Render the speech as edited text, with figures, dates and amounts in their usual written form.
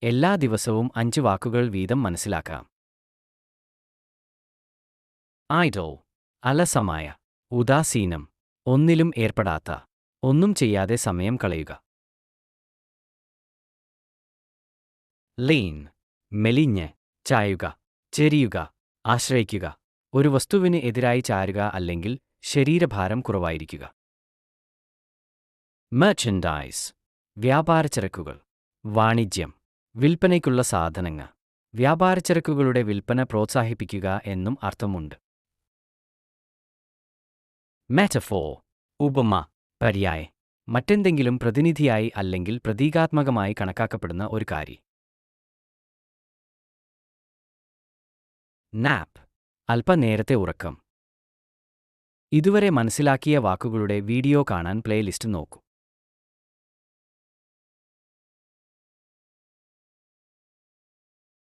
എല്ലാ ദിവസവും 5 വാക്കുകൾ വീതം മനസ്സിലാക്കാം. ഐഡൽ, അലസമായ, ഉദാസീനം, ഒന്നിലും ഏർപ്പെടാത്ത, ഒന്നും ചെയ്യാതെ സമയം കളയുക. ലീൻ, മെലിഞ്ഞ്, ചായുക, ചെരിയുക, ആശ്രയിക്കുക, ഒരു വസ്തുവിന് എതിരായി ചാരുക അല്ലെങ്കിൽ ശരീരഭാരം കുറവായിരിക്കുക. മെർച്ചൻഡൈസ്, വ്യാപാരച്ചരക്കുകൾ, വാണിജ്യം, വിൽപ്പനയ്ക്കുള്ള സാധനങ്ങൾ, വ്യാപാരച്ചരക്കുകളുടെ വിൽപ്പന പ്രോത്സാഹിപ്പിക്കുക എന്നും അർത്ഥമുണ്ട്. മെറ്റഫോർ, ഉപമ, പര്യായം, മറ്റെന്തെങ്കിലും പ്രതിനിധിയായി അല്ലെങ്കിൽ പ്രതീകാത്മകമായി കണക്കാക്കപ്പെടുന്ന ഒരു കാര്യം. നാപ്പ്, അല്പനേരത്തെ ഉറക്കം. ഇതുവരെ മനസ്സിലാക്കിയ വാക്കുകളുടെ വീഡിയോ കാണാൻ പ്ലേലിസ്റ്റ് നോക്കൂ.